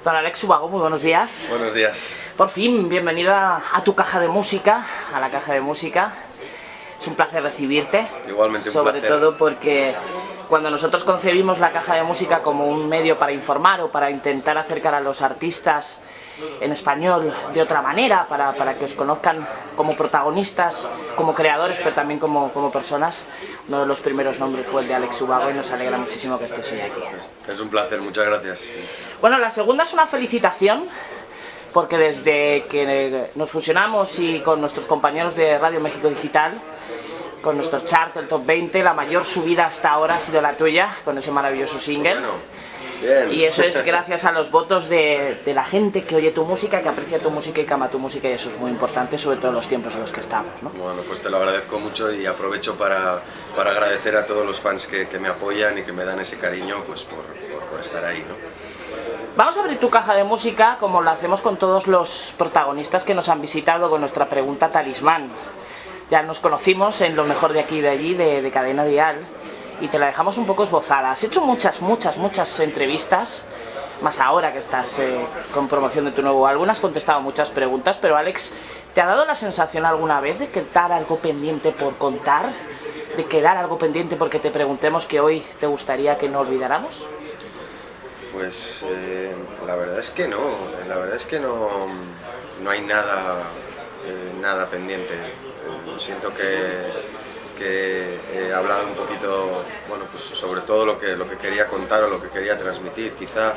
Don Alex Ubago, muy buenos días. Buenos días. Por fin, bienvenida a tu caja de música, a la caja de música. Es un placer recibirte. Igualmente un sobre placer. todo porque cuando nosotros concebimos la caja de música como un medio para informar o para intentar acercar a los artistas en español de otra manera, para que os conozcan como protagonistas, como creadores, pero también como personas, uno de los primeros nombres fue el de Alex Ubago y nos alegra muchísimo que estés hoy aquí. Es un placer, muchas gracias. Bueno, la segunda es una felicitación, porque desde que nos fusionamos y con nuestros compañeros de Radio México Digital, con nuestro chart, el Top 20, la mayor subida hasta ahora ha sido la tuya, con ese maravilloso single. Bueno, bien. Y eso es gracias a los votos de la gente que oye tu música, que aprecia tu música y que ama tu música, y eso es muy importante, sobre todo en los tiempos en los que estamos, ¿no? Bueno, pues te lo agradezco mucho y aprovecho para agradecer a todos los fans que me apoyan y que me dan ese cariño, pues por estar ahí, ¿no? Vamos a abrir tu caja de música como lo hacemos con todos los protagonistas que nos han visitado con nuestra pregunta talismán. Ya nos conocimos en Lo Mejor de Aquí y de Allí, de Cadena Dial, y te la dejamos un poco esbozada. Has hecho muchas entrevistas, más ahora que estás con promoción de tu nuevo álbum, has contestado muchas preguntas, pero Alex, ¿te ha dado la sensación alguna vez de quedar algo pendiente por contar? ¿De quedar algo pendiente porque te preguntemos que hoy te gustaría que no olvidáramos? Pues la verdad es que no, no hay nada pendiente. Siento que he hablado un poquito, bueno, pues sobre todo lo que quería contar o lo que quería transmitir. Quizá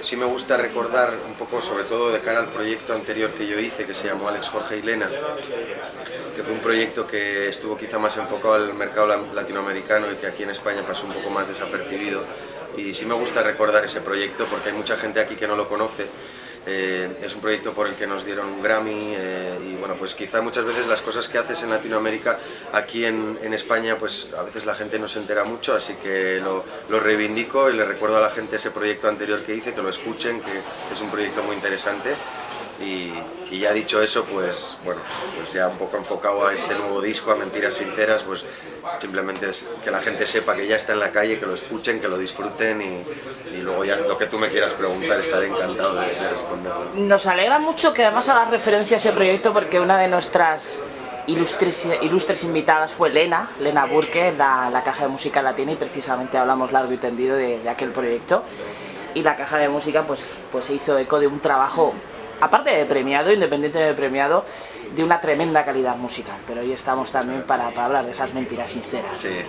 sí me gusta recordar un poco, sobre todo de cara al proyecto anterior que yo hice, que se llamó Alex, Jorge y Lena, que fue un proyecto que estuvo quizá más enfocado al mercado latinoamericano y que aquí en España pasó un poco más desapercibido. Y sí me gusta recordar ese proyecto porque hay mucha gente aquí que no lo conoce. Es un proyecto por el que nos dieron un Grammy y bueno, pues quizá muchas veces las cosas que haces en Latinoamérica, aquí en España, pues a veces la gente no se entera mucho, así que lo reivindico y le recuerdo a la gente ese proyecto anterior que hice, que lo escuchen, que es un proyecto muy interesante. Y ya dicho eso, pues bueno, pues ya un poco enfocado a este nuevo disco, a Mentiras Sinceras, pues simplemente es que la gente sepa que ya está en la calle, que lo escuchen, que lo disfruten y luego ya lo que tú me quieras preguntar estaré encantado de responderlo. Nos alegra mucho que además hagas referencia a ese proyecto porque una de nuestras ilustres invitadas fue Lena Burke, la caja de música latina, y precisamente hablamos largo y tendido de aquel proyecto. Y la caja de música pues se hizo eco de un trabajo, aparte de premiado, independiente de premiado, de una tremenda calidad musical. Pero hoy estamos también para hablar de esas mentiras sinceras. Sí.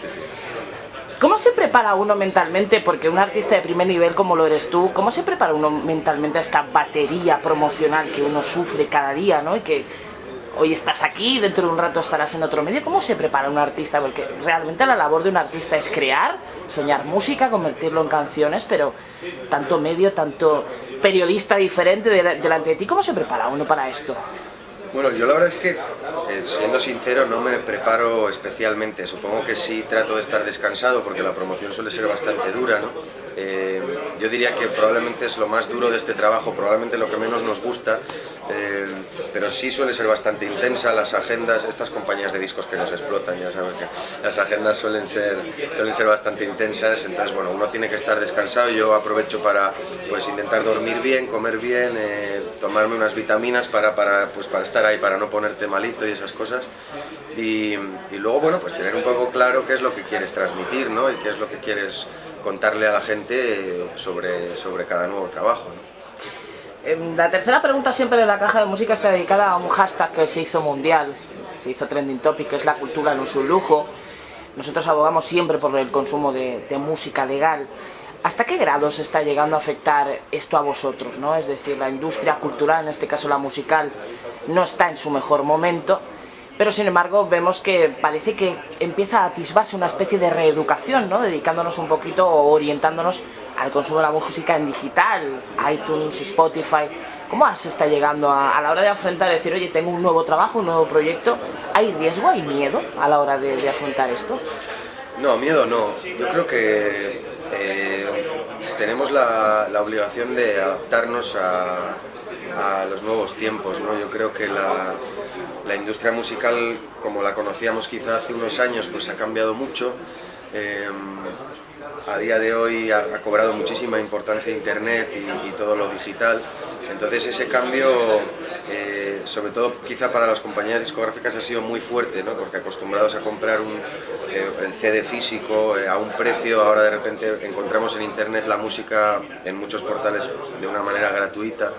¿Cómo se prepara uno mentalmente, porque un artista de primer nivel como lo eres tú, cómo se prepara uno mentalmente a esta batería promocional que uno sufre cada día, ¿no? Y que hoy estás aquí, dentro de un rato estarás en otro medio? ¿Cómo se prepara un artista? Porque realmente la labor de un artista es crear, soñar música, convertirlo en canciones, pero tanto medio, tanto periodista diferente delante de ti, ¿cómo se prepara uno para esto? Bueno, yo la verdad es que, siendo sincero, no me preparo especialmente. Supongo que sí trato de estar descansado porque la promoción suele ser bastante dura, ¿no? Yo diría que probablemente es lo más duro de este trabajo, probablemente lo que menos nos gusta, pero sí suele ser bastante intensa. Las agendas, estas compañías de discos que nos explotan, ya sabes que las agendas suelen ser bastante intensas, entonces bueno, uno tiene que estar descansado. Yo aprovecho para pues intentar dormir bien, comer bien, tomarme unas vitaminas para estar ahí, para no ponerte malito y esas cosas, y luego bueno, pues tener un poco claro qué es lo que quieres transmitir, ¿no? Y qué es lo que quieres contarle a la gente sobre cada nuevo trabajo, ¿no? La tercera pregunta siempre de la caja de música está dedicada a un hashtag que se hizo mundial, se hizo trending topic, que es la cultura no es un lujo. Nosotros abogamos siempre por el consumo de música legal. ¿Hasta qué grado se está llegando a afectar esto a vosotros, ¿no? Es decir, la industria cultural, en este caso la musical, no está en su mejor momento, pero sin embargo vemos que parece que empieza a atisbarse una especie de reeducación, ¿no? Dedicándonos un poquito o orientándonos al consumo de la música en digital, iTunes, Spotify. ¿Cómo se está llegando a la hora de afrontar, decir, oye, tengo un nuevo trabajo, un nuevo proyecto? ¿Hay riesgo, hay miedo a la hora de afrontar esto? No, miedo no. Yo creo que tenemos la obligación de adaptarnos a los nuevos tiempos, ¿no? Yo creo que la industria musical, como la conocíamos quizá hace unos años, pues ha cambiado mucho. A día de hoy ha cobrado muchísima importancia Internet y todo lo digital, entonces ese cambio, sobre todo quizá para las compañías discográficas, ha sido muy fuerte, ¿no? Porque acostumbrados a comprar el CD físico a un precio, ahora de repente encontramos en Internet la música en muchos portales de una manera gratuita.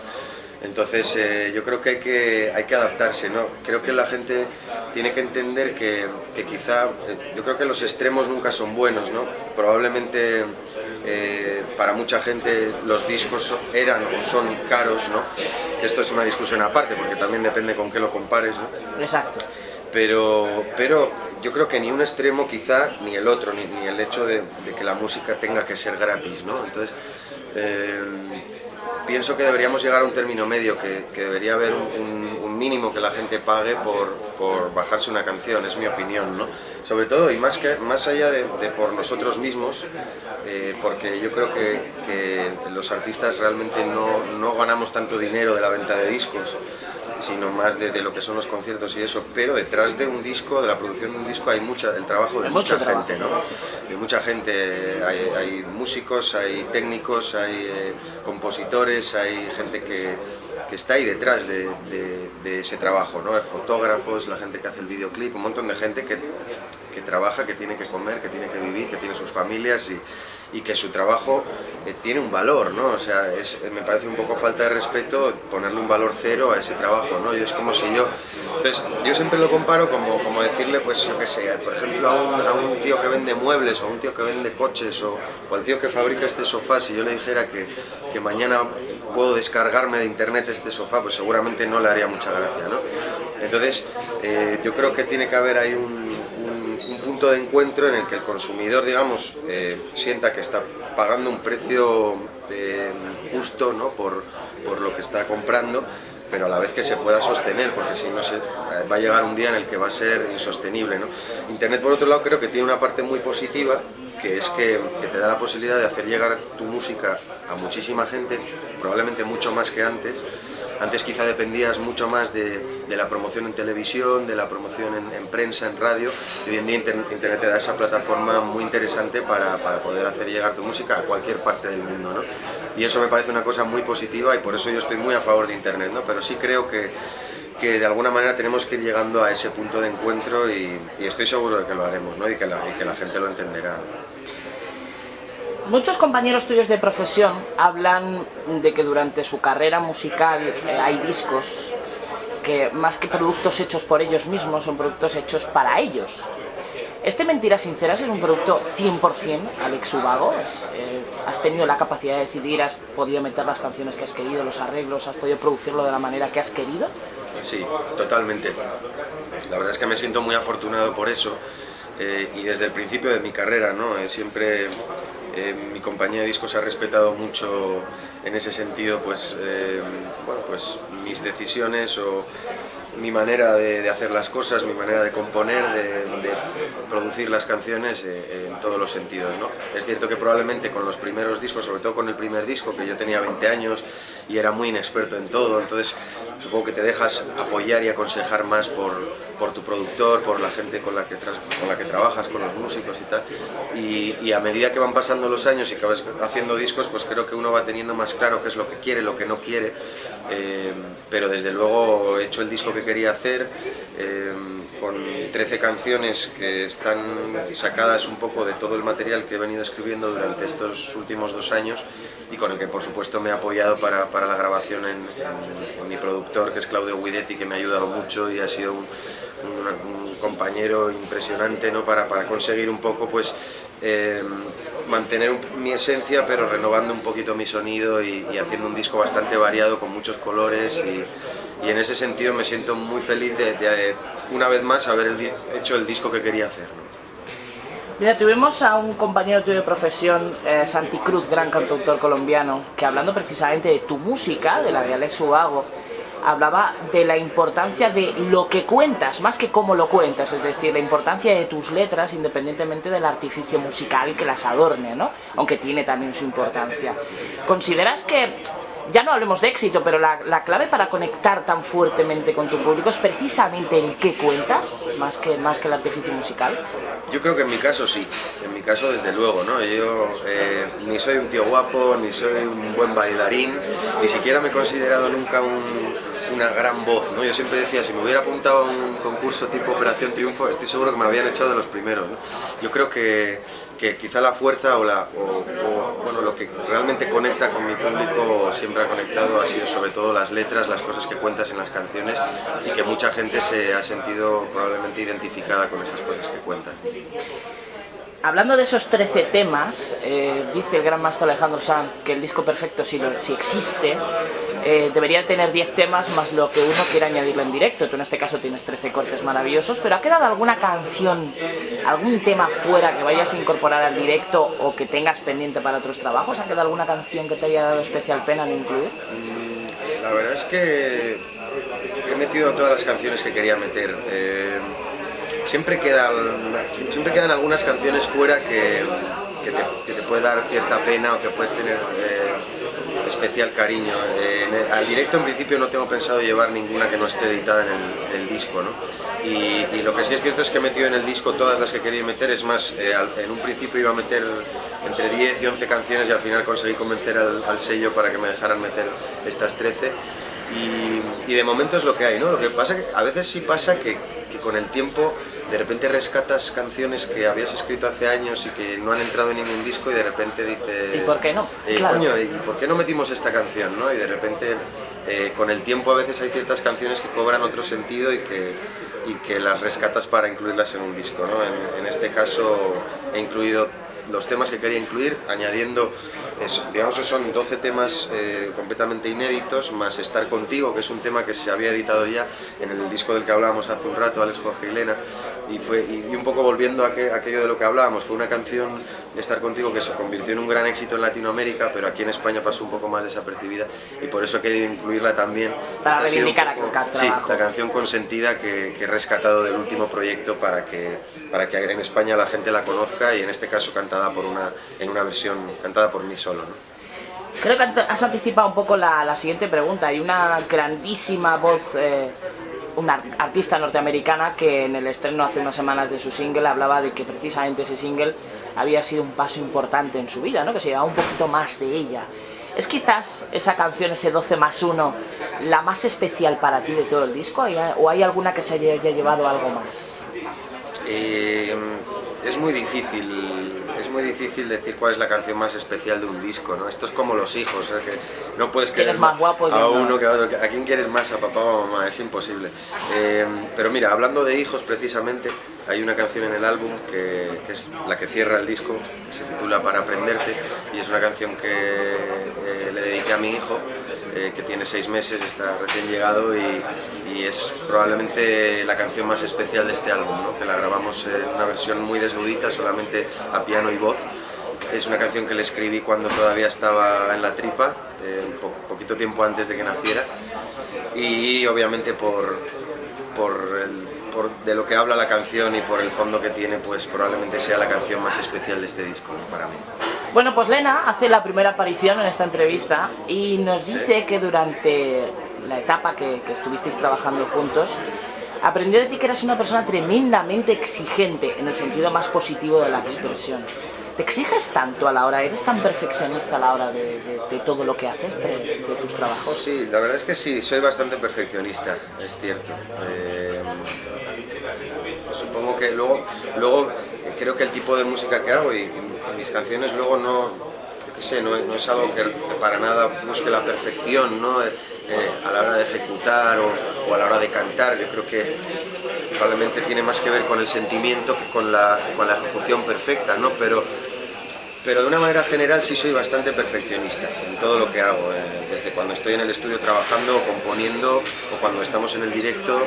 Entonces yo creo que hay que adaptarse, ¿no? Creo que la gente tiene que entender que quizá, yo creo que los extremos nunca son buenos, ¿no? Probablemente para mucha gente los discos eran o son caros, ¿no? Que esto es una discusión aparte, porque también depende con qué lo compares, ¿no? Exacto. Pero yo creo que ni un extremo quizá, ni el otro, ni el hecho de que la música tenga que ser gratis, ¿no? Entonces, pienso que deberíamos llegar a un término medio, que debería haber un mínimo que la gente pague por bajarse una canción, es mi opinión, ¿no? Sobre todo, y más allá de por nosotros mismos, porque yo creo que los artistas realmente no ganamos tanto dinero de la venta de discos, sino más de lo que son los conciertos y eso, pero detrás de un disco, de la producción de un disco, hay el trabajo de mucha gente, ¿no? De mucha gente, hay músicos, hay técnicos, hay compositores, hay gente que está ahí detrás de ese trabajo, ¿no? Fotógrafos, la gente que hace el videoclip, un montón de gente que trabaja, que tiene que comer, que tiene que vivir, que tiene sus familias y que su trabajo tiene un valor, ¿no? O sea, me parece un poco falta de respeto ponerle un valor cero a ese trabajo, ¿no? Y es como si entonces, yo siempre lo comparo como decirle, pues yo qué sé, por ejemplo, a un tío que vende muebles, o a un tío que vende coches, o al tío que fabrica este sofá, si yo le dijera que mañana puedo descargarme de internet este sofá, pues seguramente no le haría mucha gracia, ¿no? Entonces, yo creo que tiene que haber ahí un punto de encuentro en el que el consumidor, digamos, sienta que está pagando un precio justo, ¿no? por lo que está comprando, pero a la vez que se pueda sostener, porque si no va a llegar un día en el que va a ser insostenible, ¿no? Internet, por otro lado, creo que tiene una parte muy positiva, que es que te da la posibilidad de hacer llegar tu música a muchísima gente, probablemente mucho más que antes. Antes quizá dependías mucho más de la promoción en televisión, de la promoción en prensa, en radio, y hoy en día Internet te da esa plataforma muy interesante para poder hacer llegar tu música a cualquier parte del mundo, ¿no? Y eso me parece una cosa muy positiva, y por eso yo estoy muy a favor de Internet, ¿no? Pero sí creo que de alguna manera tenemos que ir llegando a ese punto de encuentro, y estoy seguro de que lo haremos, ¿no? y que la gente lo entenderá. Muchos compañeros tuyos de profesión hablan de que durante su carrera musical hay discos que, más que productos hechos por ellos mismos, son productos hechos para ellos. Este Mentiras Sinceras es un producto 100% Alex Ubago. Has tenido la capacidad de decidir, has podido meter las canciones que has querido, los arreglos, has podido producirlo de la manera que has querido. Sí, totalmente. La verdad es que me siento muy afortunado por eso, y desde el principio de mi carrera, ¿no? Siempre mi compañía de discos ha respetado mucho en ese sentido, pues, bueno, pues mis decisiones o mi manera de hacer las cosas, mi manera de componer, de producir las canciones en todos los sentidos, ¿no? Es cierto que probablemente con los primeros discos, sobre todo con el primer disco, que yo tenía 20 años y era muy inexperto en todo, entonces supongo que te dejas apoyar y aconsejar más por tu productor, por la gente con la que trabajas, con los músicos y tal, y a medida que van pasando los años y que vas haciendo discos, pues creo que uno va teniendo más claro qué es lo que quiere, lo que no quiere, pero desde luego he hecho el disco que quería hacer, con 13 canciones que están sacadas un poco de todo el material que he venido escribiendo durante estos últimos 2 años, y con el que por supuesto me he apoyado para la grabación en mi productor, que es Claudio Guidetti, que me ha ayudado mucho y ha sido un compañero impresionante, ¿no? para conseguir un poco, pues, mantener mi esencia, pero renovando un poquito mi sonido y haciendo un disco bastante variado, con muchos colores, y en ese sentido me siento muy feliz de una vez más haber hecho el disco que quería hacer, ¿no? Mira, tuvimos a un compañero tuyo de profesión, Santi Cruz, gran cantautor colombiano, que hablando precisamente de tu música, de la de Alex Ubago, hablaba de la importancia de lo que cuentas, más que cómo lo cuentas, es decir, la importancia de tus letras, independientemente del artificio musical que las adorne, ¿no? Aunque tiene también su importancia. ¿Consideras que ya no hablemos de éxito, pero la clave para conectar tan fuertemente con tu público es precisamente el que cuentas, más que el artificio musical. Yo creo que en mi caso sí, en mi caso desde luego, ¿no? Yo ni soy un tío guapo, ni soy un buen bailarín, ni siquiera me he considerado nunca una gran voz, ¿no? Yo siempre decía, si me hubiera apuntado a un concurso tipo Operación Triunfo, estoy seguro que me habían echado de los primeros, ¿no? Yo creo que quizá la fuerza o bueno, lo que realmente conecta con mi público siempre ha conectado, ha sido sobre todo las letras, las cosas que cuentas en las canciones, y que mucha gente se ha sentido probablemente identificada con esas cosas que cuentan. Hablando de esos 13 temas, dice el gran maestro Alejandro Sanz que el disco perfecto, si existe, debería tener 10 temas más lo que uno quiera añadirlo en directo. Tú en este caso tienes 13 cortes maravillosos, pero ¿ha quedado alguna canción, algún tema fuera que vayas a incorporar al directo o que tengas pendiente para otros trabajos? ¿Ha quedado alguna canción que te haya dado especial pena no incluir? La verdad es que he metido todas las canciones que quería meter. Siempre quedan algunas canciones fuera que te puede dar cierta pena o que puedes tener especial cariño. Al directo en principio no tengo pensado llevar ninguna que no esté editada en el disco, ¿no? Y lo que sí es cierto es que he metido en el disco todas las que quería meter. Es más, en un principio iba a meter entre 10 y 11 canciones y al final conseguí convencer al sello para que me dejaran meter estas 13. Y de momento es lo que hay, ¿no? Lo que pasa que a veces sí pasa que con el tiempo de repente rescatas canciones que habías escrito hace años y que no han entrado en ningún disco y de repente dices... ¿Y por qué no? Claro. Coño, ¿y por qué no metimos esta canción, no? Y de repente con el tiempo a veces hay ciertas canciones que cobran otro sentido y que las rescatas para incluirlas en un disco, ¿no? En este caso he incluido los temas que quería incluir, añadiendo, digamos que son 12 temas completamente inéditos, más Estar Contigo, que es un tema que se había editado ya en el disco del que hablábamos hace un rato, Alex, Jorge y Lena, y un poco volviendo a aquello de lo que hablábamos, fue una canción de Estar Contigo que se convirtió en un gran éxito en Latinoamérica, pero aquí en España pasó un poco más desapercibida, y por eso he querido incluirla también. Para reivindicar aquel trabajo. Sí, la canción consentida que he rescatado del último proyecto para que en España la gente la conozca, y en este caso cantada en una versión cantada por mí solo, ¿no? Creo que has anticipado un poco la siguiente pregunta. Hay una grandísima voz, una artista norteamericana que en el estreno hace unas semanas de su single hablaba de que precisamente ese single había sido un paso importante en su vida, ¿no? Que se llevaba un poquito más de ella. ¿Es quizás esa canción, ese 12 más 1, la más especial para ti de todo el disco? ¿O hay alguna que se haya llevado algo más? Es muy difícil decir cuál es la canción más especial de un disco, ¿no? Esto es como los hijos, que no puedes querer más guapo a uno que a otro. ¿A quién quieres más? ¿A papá o a mamá? Es imposible. Pero mira, hablando de hijos precisamente, hay una canción en el álbum que es la que cierra el disco, que se titula Para Aprenderte, y es una canción que le dediqué a mi hijo, que tiene 6 meses, está recién llegado, y es probablemente la canción más especial de este álbum, ¿no? Que la grabamos en una versión muy desnudita, solamente a piano y voz. Es una canción que le escribí cuando todavía estaba en la tripa, poquito tiempo antes de que naciera, y obviamente de lo que habla la canción y por el fondo que tiene, pues probablemente sea la canción más especial de este disco, ¿no? Para mí. Bueno, pues Lena hace la primera aparición en esta entrevista y nos dice que durante la etapa que estuvisteis trabajando juntos, aprendió de ti que eras una persona tremendamente exigente, en el sentido más positivo de la expresión. ¿Te exiges tanto a la hora, eres tan perfeccionista a la hora de todo lo que haces, de tus trabajos? Sí, la verdad es que sí, soy bastante perfeccionista, es cierto. Supongo que luego creo que el tipo de música que hago y mis canciones luego no es algo que para nada busque la perfección, ¿no? A la hora de ejecutar o a la hora de cantar. Yo creo que probablemente tiene más que ver con el sentimiento que con la ejecución perfecta, ¿no? Pero de una manera general sí soy bastante perfeccionista en todo lo que hago, desde cuando estoy en el estudio trabajando o componiendo, o cuando estamos en el directo,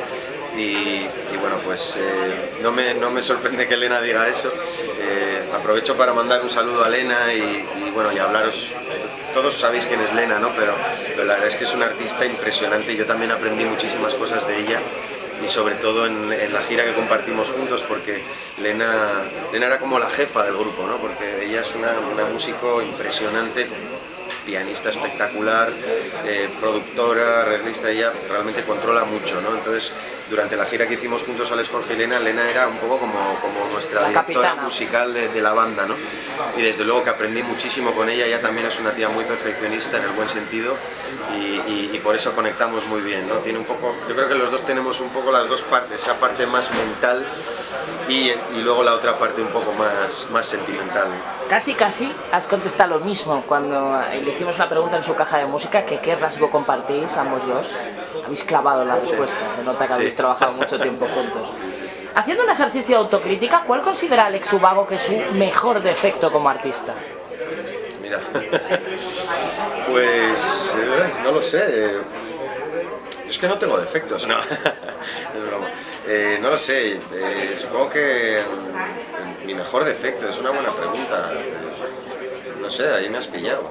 y bueno, pues no me sorprende que Lena diga eso. Aprovecho para mandar un saludo a Lena y bueno, y hablaros. Todos sabéis quién es Lena, ¿no? Pero la verdad es que es una artista impresionante, y yo también aprendí muchísimas cosas de ella, y sobre todo en la gira que compartimos juntos, porque Lena era como la jefa del grupo, ¿no? Porque ella es una músico impresionante, pianista espectacular, productora, arreglista, ella realmente controla mucho, ¿no? Entonces, durante la gira que hicimos juntos Alex, Jorge y Elena era un poco como nuestra la directora capitana musical de la banda, ¿no? Y desde luego que aprendí muchísimo con ella. Ella también es una tía muy perfeccionista en el buen sentido y por eso conectamos muy bien, ¿no? Tiene un poco, yo creo que los dos tenemos un poco las dos partes, esa parte más mental y luego la otra parte un poco más sentimental. Casi has contestado lo mismo cuando le hicimos una pregunta en su caja de música, que qué rasgo compartís ambos dos. Habéis clavado la respuesta, se nota que habéis trabajado mucho tiempo juntos. Haciendo un ejercicio de autocrítica, ¿cuál considera Alex Ubago que es su mejor defecto como artista? Mira, pues no lo sé. Es que no tengo defectos, no. Es broma. No lo sé, supongo que mi mejor defecto, es una buena pregunta. No sé, ahí me has pillado.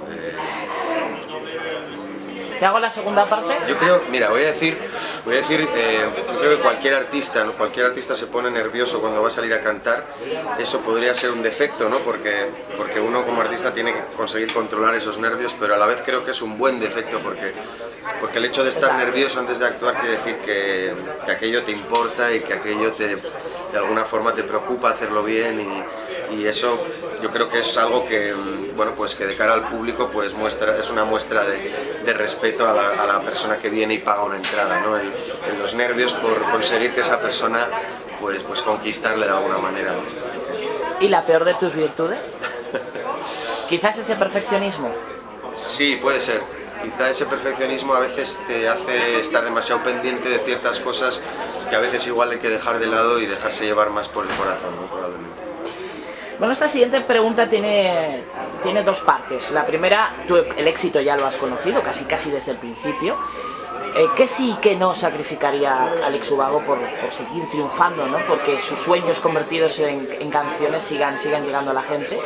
¿Te hago la segunda parte? Yo creo, mira, voy a decir, yo creo que cualquier artista, ¿no? Cualquier artista se pone nervioso cuando va a salir a cantar. Eso podría ser un defecto, ¿no? Porque uno como artista tiene que conseguir controlar esos nervios, pero a la vez creo que es un buen defecto porque el hecho de estar nervioso antes de actuar quiere decir que aquello te importa y que aquello de alguna forma te preocupa hacerlo bien y eso yo creo que es algo que, bueno, pues que de cara al público pues es una muestra de respeto a la persona que viene y paga una entrada, ¿no? En los nervios por conseguir que esa persona pues conquistarle de alguna manera, ¿no? ¿Y la peor de tus virtudes? Quizás ese perfeccionismo. Sí, puede ser. Quizá ese perfeccionismo a veces te hace estar demasiado pendiente de ciertas cosas que a veces igual hay que dejar de lado y dejarse llevar más por el corazón, ¿no? Probablemente. Bueno, esta siguiente pregunta tiene dos partes. La primera, tú el éxito ya lo has conocido, casi desde el principio. ¿Qué sí y qué no sacrificaría Alex Ubago por seguir triunfando, ¿no? Porque sus sueños convertidos en canciones sigan llegando a la gente?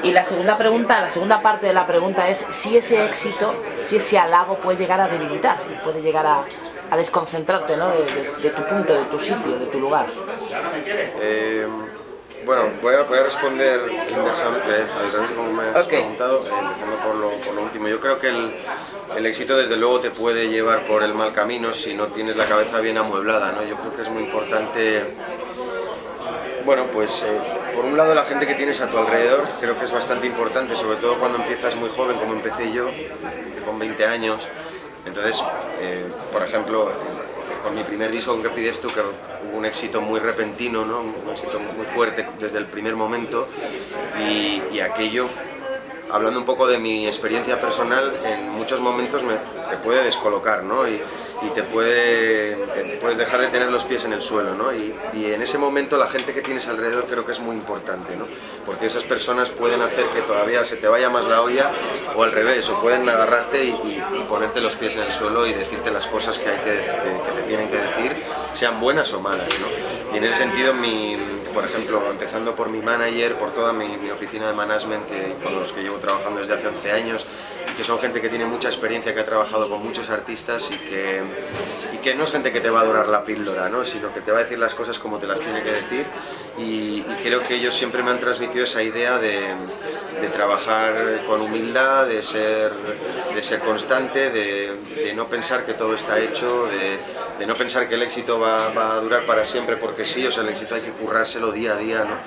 Y la segunda parte de la pregunta es si ese éxito, si ese halago puede llegar a debilitar, puede llegar a desconcentrarte, ¿no? de tu punto, de tu sitio, de tu lugar. Bueno, voy a responder inversamente, al revés de como me has preguntado, empezando por lo último. Yo creo que el éxito desde luego te puede llevar por el mal camino si no tienes la cabeza bien amueblada, ¿no? Yo creo que es muy importante, bueno, pues por un lado la gente que tienes a tu alrededor, creo que es bastante importante, sobre todo cuando empiezas muy joven, como empecé yo, empecé con 20 años. Entonces, por ejemplo, con mi primer disco, ¿Con qué pides tú?, que hubo un éxito muy repentino, ¿no? Un éxito muy fuerte desde el primer momento y aquello, hablando un poco de mi experiencia personal, en muchos momentos te puede descolocar, ¿no? Y puedes dejar de tener los pies en el suelo, ¿no? Y en ese momento la gente que tienes alrededor creo que es muy importante, ¿no? Porque esas personas pueden hacer que todavía se te vaya más la olla o al revés, o pueden agarrarte y ponerte los pies en el suelo y decirte las cosas que te tienen que decir, sean buenas o malas, ¿no? Y en ese sentido, por ejemplo, empezando por mi manager, por toda mi oficina de management con los que llevo trabajando desde hace 11 años, que son gente que tiene mucha experiencia, que ha trabajado con muchos artistas y que no es gente que te va a dorar la píldora, ¿no? Sino que te va a decir las cosas como te las tiene que decir y creo que ellos siempre me han transmitido esa idea de trabajar con humildad, de ser constante, de no pensar que todo está hecho, de no pensar que el éxito va a durar para siempre porque sí, o sea, el éxito hay que currárselo día a día, ¿no?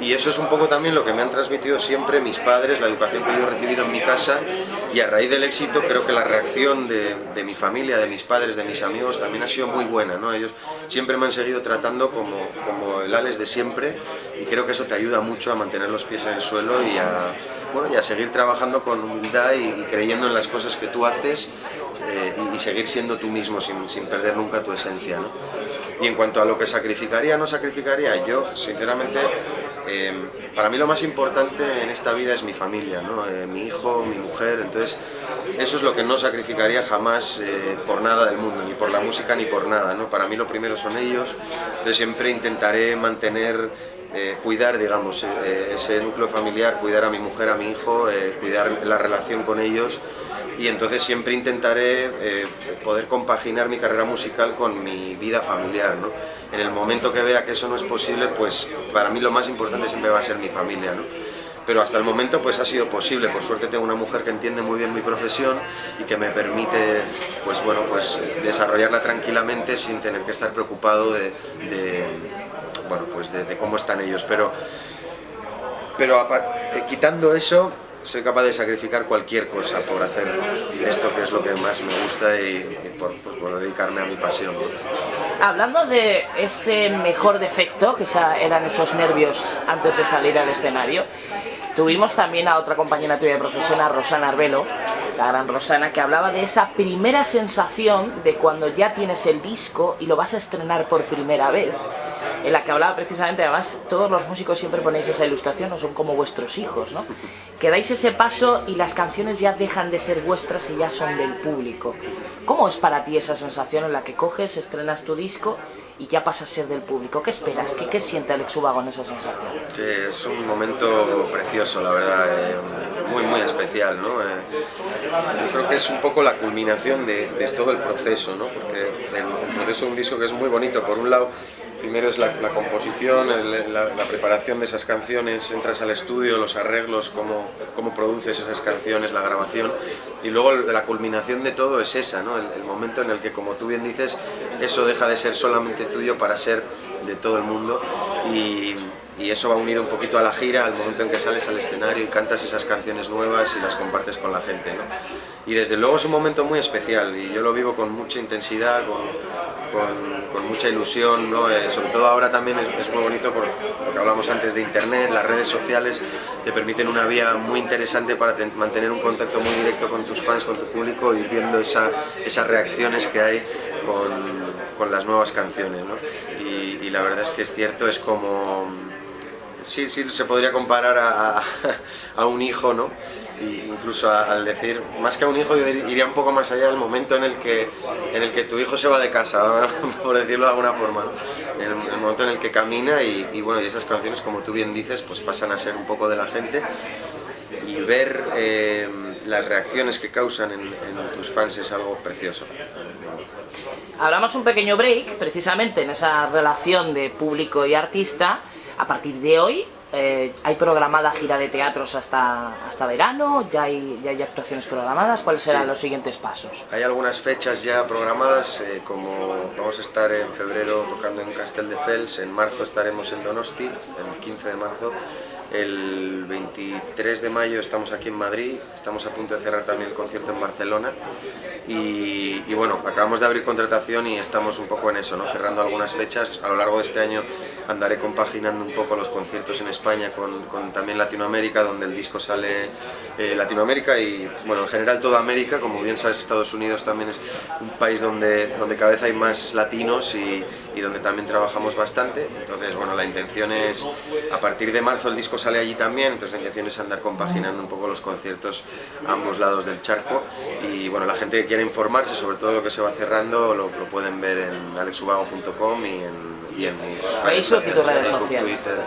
Y eso es un poco también lo que me han transmitido siempre mis padres, la educación que yo he recibido en mi casa, y a raíz del éxito creo que la reacción de mi familia, de mis padres, de mis amigos también ha sido muy buena, ¿no? Ellos siempre me han seguido tratando como el Alex de siempre y creo que eso te ayuda mucho a mantener los pies en el suelo y a seguir trabajando con humildad y creyendo en las cosas que tú haces y seguir siendo tú mismo sin perder nunca tu esencia, ¿no? Y en cuanto a lo que sacrificaría o no sacrificaría, yo sinceramente, para mí lo más importante en esta vida es mi familia, ¿no? Mi hijo, mi mujer, entonces eso es lo que no sacrificaría jamás por nada del mundo, ni por la música ni por nada, ¿no? Para mí lo primero son ellos, entonces siempre intentaré mantener, cuidar, digamos, ese núcleo familiar, cuidar a mi mujer, a mi hijo, cuidar la relación con ellos. Y entonces siempre intentaré poder compaginar mi carrera musical con mi vida familiar, ¿no? En el momento que vea que eso no es posible, pues para mí lo más importante siempre va a ser mi familia, ¿no? pero hasta el momento pues ha sido posible. Por suerte tengo una mujer que entiende muy bien mi profesión y que me permite pues bueno, pues desarrollarla tranquilamente sin tener que estar preocupado de cómo están ellos, pero quitando eso, soy capaz de sacrificar cualquier cosa por hacer esto, que es lo que más me gusta, y por dedicarme a mi pasión. Hablando de ese mejor defecto, que eran esos nervios antes de salir al escenario, tuvimos también a otra compañera tuya de profesión, a Rosana Arbelo, la gran Rosana, que hablaba de esa primera sensación de cuando ya tienes el disco y lo vas a estrenar por primera vez, en la que hablaba precisamente, además todos los músicos siempre ponéis esa ilustración, no son como vuestros hijos, ¿no? Que dais ese paso y las canciones ya dejan de ser vuestras y ya son del público. ¿Cómo es para ti esa sensación en la que coges, estrenas tu disco y ya pasa a ser del público? ¿Qué esperas? ¿Qué siente Alex Ubago en esa sensación? Que es un momento precioso, la verdad, muy muy especial, ¿no? Yo creo que es un poco la culminación de todo el proceso, ¿no? Porque el proceso de un disco que es muy bonito, por un lado, primero es la composición, la preparación de esas canciones, entras al estudio, los arreglos, cómo produces esas canciones, la grabación, y luego la culminación de todo es esa, ¿no? El momento en el que, como tú bien dices, eso deja de ser solamente tuyo para ser de todo el mundo, y eso va unido un poquito a la gira, al momento en que sales al escenario y cantas esas canciones nuevas y las compartes con la gente, ¿no? Y desde luego es un momento muy especial y yo lo vivo con mucha intensidad, con mucha ilusión, ¿no? Sobre todo ahora también es muy bonito por lo que hablamos antes de internet, las redes sociales te permiten una vía muy interesante para mantener un contacto muy directo con tus fans, con tu público, y viendo esas reacciones que hay con las nuevas canciones, ¿no? Y la verdad es que es cierto, es como... Sí, se podría comparar a un hijo, ¿no? Incluso al decir, más que a un hijo, yo iría un poco más allá del momento en el que tu hijo se va de casa, por decirlo de alguna forma, ¿no? En el momento en el que camina y bueno, y esas canciones, como tú bien dices, pues pasan a ser un poco de la gente, y ver las reacciones que causan en tus fans es algo precioso. Hablamos un pequeño break, precisamente en esa relación de público y artista. A partir de hoy hay programada gira de teatros hasta verano, ya hay actuaciones programadas. ¿Cuáles serán los siguientes pasos? Hay algunas fechas ya programadas, como vamos a estar en febrero tocando en Castelldefels, en marzo estaremos en Donosti, el 15 de marzo, el 23 de mayo estamos aquí en Madrid, estamos a punto de cerrar también el concierto en Barcelona, y bueno, acabamos de abrir contratación y estamos un poco en eso, ¿no? Cerrando algunas fechas. A lo largo de este año andaré compaginando un poco los conciertos en España con también Latinoamérica, donde el disco sale Latinoamérica y bueno, en general toda América. Como bien sabes, Estados Unidos también es un país donde cada vez hay más latinos y donde también trabajamos bastante. Entonces bueno, la intención es, a partir de marzo el disco sale allí también, entonces la intención es andar compaginando un poco los conciertos a ambos lados del charco. Y bueno, la gente que quiera informarse sobre todo lo que se va cerrando lo pueden ver en alexubago.com y en mis Facebook y tus redes sociales. Twitter.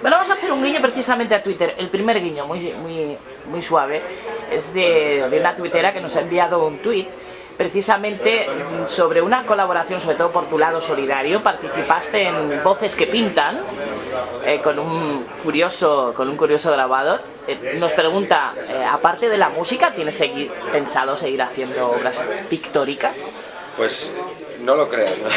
Bueno, vamos a hacer un guiño precisamente a Twitter. El primer guiño, muy suave, es de una tuitera que nos ha enviado un tuit precisamente sobre una colaboración, sobre todo por tu lado solidario. Participaste en Voces que Pintan, con un curioso grabador. Nos pregunta, aparte de la música, ¿tienes pensado seguir haciendo obras pictóricas? Pues no lo creas, ¿no?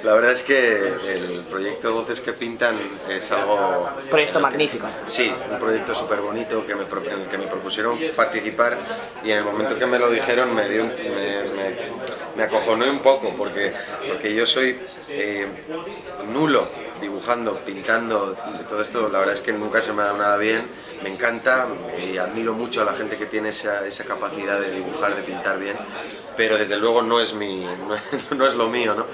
La verdad es que el proyecto Voces que Pintan es algo... Proyecto magnífico. Sí, un proyecto súper bonito en el que me propusieron participar, y en el momento que me lo dijeron me acojoné un poco porque yo soy nulo dibujando, pintando, de todo esto. La verdad es que nunca se me ha dado nada bien. Me encanta y admiro mucho a la gente que tiene esa capacidad de dibujar, de pintar bien, pero desde luego no es lo mío, ¿no?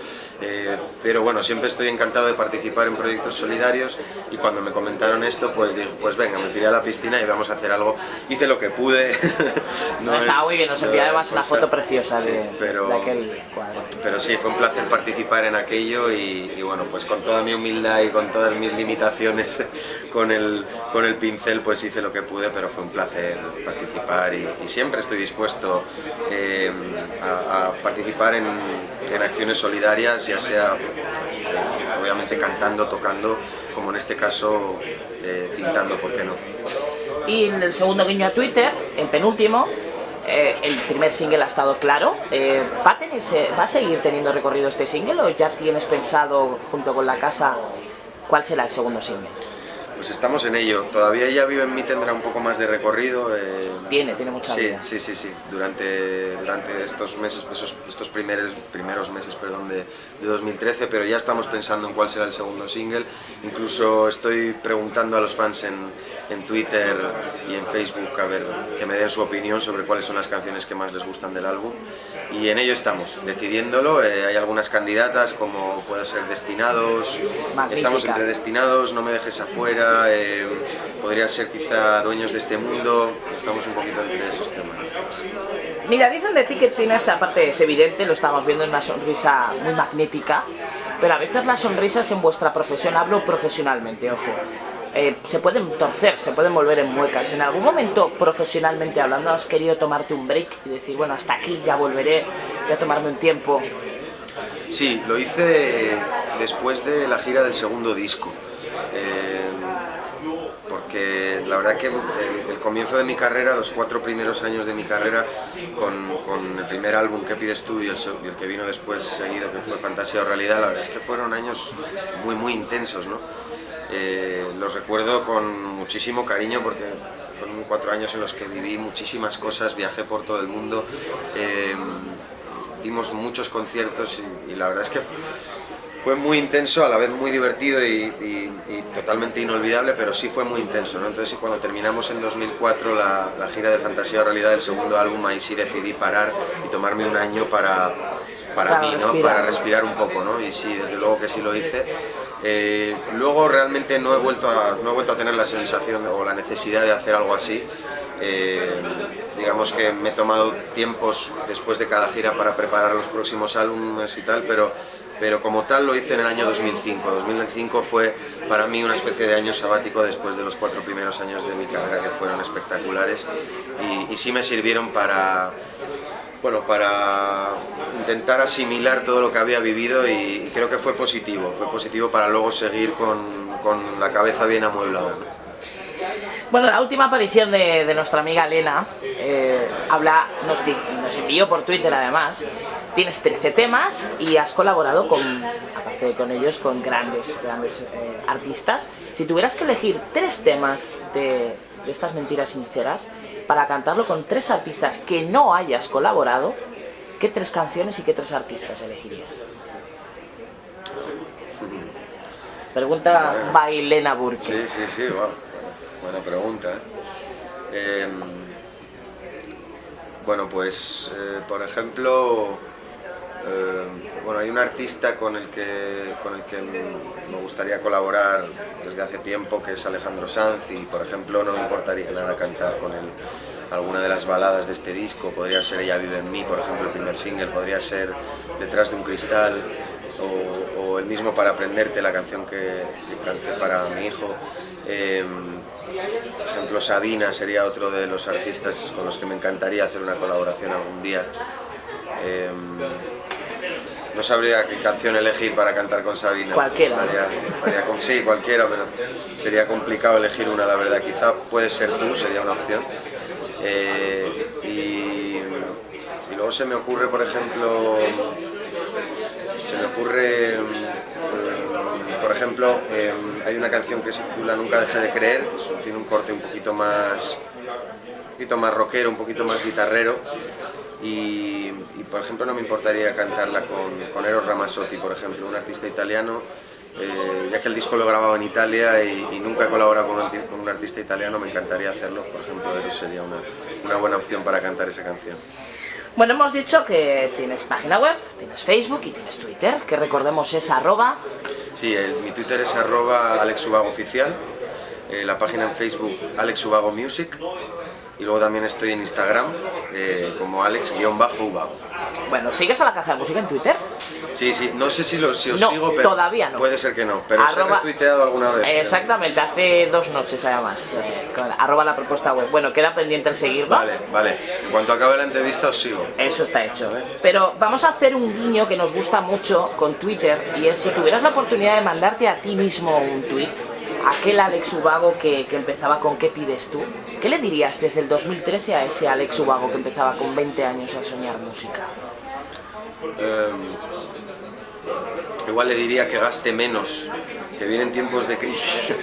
Pero bueno, siempre estoy encantado de participar en proyectos solidarios, y cuando me comentaron esto, pues dije, pues venga, me tiré a la piscina y vamos a hacer algo. Hice lo que pude. Estaba muy bien, nos envió además una foto preciosa sí, de aquel cuadro. Pero sí, fue un placer participar en aquello, y bueno, pues con toda mi humildad y con todas mis limitaciones con el pincel, pues hice lo que pude, pero fue un placer participar, y siempre estoy dispuesto a participar en acciones solidarias, ya sea obviamente cantando, tocando, como en este caso pintando, ¿por qué no? Y en el segundo guiño a Twitter, el penúltimo, el primer single ha estado claro. ¿Va a seguir teniendo recorrido este single o ya tienes pensado, junto con la casa, cuál será el segundo single? Pues estamos en ello. Todavía Ella vive en mí tendrá un poco más de recorrido. Tiene mucha vida. Sí. Durante estos meses, estos primeros meses, perdón, de 2013, pero ya estamos pensando en cuál será el segundo single. Incluso estoy preguntando a los fans en Twitter y en Facebook a ver que me den su opinión sobre cuáles son las canciones que más les gustan del álbum. Y en ello estamos, decidiéndolo. Hay algunas candidatas, como puede ser Destinados. Magnífica. Estamos entre Destinados, No me dejes afuera. Podría ser quizá Dueños de este mundo. Estamos un poquito entre esos temas. Mira, dicen de ti que tienes, aparte es evidente, lo estamos viendo, en una sonrisa muy magnética, pero a veces las sonrisas en vuestra profesión, hablo profesionalmente, ojo, se pueden torcer, se pueden volver en muecas. ¿En algún momento, profesionalmente hablando, has querido tomarte un break y decir, bueno, hasta aquí ya volveré, voy a tomarme un tiempo? Sí, lo hice después de la gira del segundo disco. Porque la verdad que el comienzo de mi carrera, los 4 primeros años de mi carrera, con el primer álbum ¿Qué pides tú? Y el que vino después seguido, que fue Fantasía o Realidad, la verdad es que fueron años muy intensos, ¿no? Los recuerdo con muchísimo cariño porque fueron 4 años en los que viví muchísimas cosas, viajé por todo el mundo, dimos muchos conciertos y la verdad es que fue muy intenso, a la vez muy divertido y totalmente inolvidable, pero sí fue muy intenso, ¿no? Entonces cuando terminamos en 2004 la gira de Fantasía o Realidad del segundo álbum, ahí sí decidí parar y tomarme un año para mí, ¿no? Para respirar un poco, ¿no? Y sí, desde luego que sí lo hice. Luego realmente no he vuelto a tener la sensación o la necesidad de hacer algo así. Digamos que me he tomado tiempos después de cada gira para preparar los próximos álbumes y tal, pero como tal lo hice en el año 2005. 2005 fue para mí una especie de año sabático después de los 4 primeros años de mi carrera, que fueron espectaculares y sí me sirvieron para intentar asimilar todo lo que había vivido y creo que fue positivo para luego seguir con la cabeza bien amueblada, ¿no? Bueno, la última aparición de nuestra amiga Lena nos envió por Twitter además. Tienes 13 temas y has colaborado aparte de con ellos, con grandes artistas. Si tuvieras que elegir 3 temas de estas mentiras sinceras para cantarlo con 3 artistas que no hayas colaborado, ¿qué 3 canciones y qué 3 artistas elegirías? Pregunta by Lena Burke. Sí, wow. Buena pregunta. Bueno, pues por ejemplo, hay un artista con el que me gustaría colaborar desde hace tiempo, que es Alejandro Sanz, y por ejemplo no me importaría nada cantar con él alguna de las baladas de este disco. Podría ser Ella vive en mí, por ejemplo, el primer single, podría ser Detrás de un cristal, o el mismo Para aprenderte, la canción que canté para mi hijo. Por ejemplo, Sabina sería otro de los artistas con los que me encantaría hacer una colaboración algún día. No sabría qué canción elegir para cantar con Sabina. Cualquiera. Sí, cualquiera, pero sería complicado elegir una, la verdad. Quizá Puedes ser tú, sería una opción. Y luego se me ocurre, por ejemplo, hay una canción que se titula Nunca dejé de creer, que tiene un corte un poquito más rockero, un poquito más guitarrero, y por ejemplo no me importaría cantarla con Eros Ramazzotti, por ejemplo, un artista italiano, ya que el disco lo he grabado en Italia y nunca he colaborado con un artista italiano, me encantaría hacerlo. Por ejemplo, Eros sería una buena opción para cantar esa canción. Bueno, hemos dicho que tienes página web, tienes Facebook y tienes Twitter, que recordemos es @. Sí, mi Twitter es @AlexUbagoOficial, la página en Facebook Alex Ubago Music, y luego también estoy en Instagram como Alex_Ubago. Bueno, ¿sigues a La Caja de Música en Twitter? Sí, sí, no sé si os No, sigo, pero todavía no. puede ser que no, pero os he retuiteado alguna vez. Exactamente, hace 2 noches además, arroba la propuesta web. Bueno, queda pendiente el seguirnos. Vale, vale. En cuanto acabe la entrevista os sigo. Eso está hecho. Pero vamos a hacer un guiño que nos gusta mucho con Twitter, y es si tuvieras la oportunidad de mandarte a ti mismo un tweet, aquel Alex Ubago que empezaba con ¿qué pides tú? ¿Qué le dirías desde el 2013 a ese Alex Ubago que empezaba con 20 años a soñar música? Igual le diría que gaste menos, que vienen tiempos de crisis.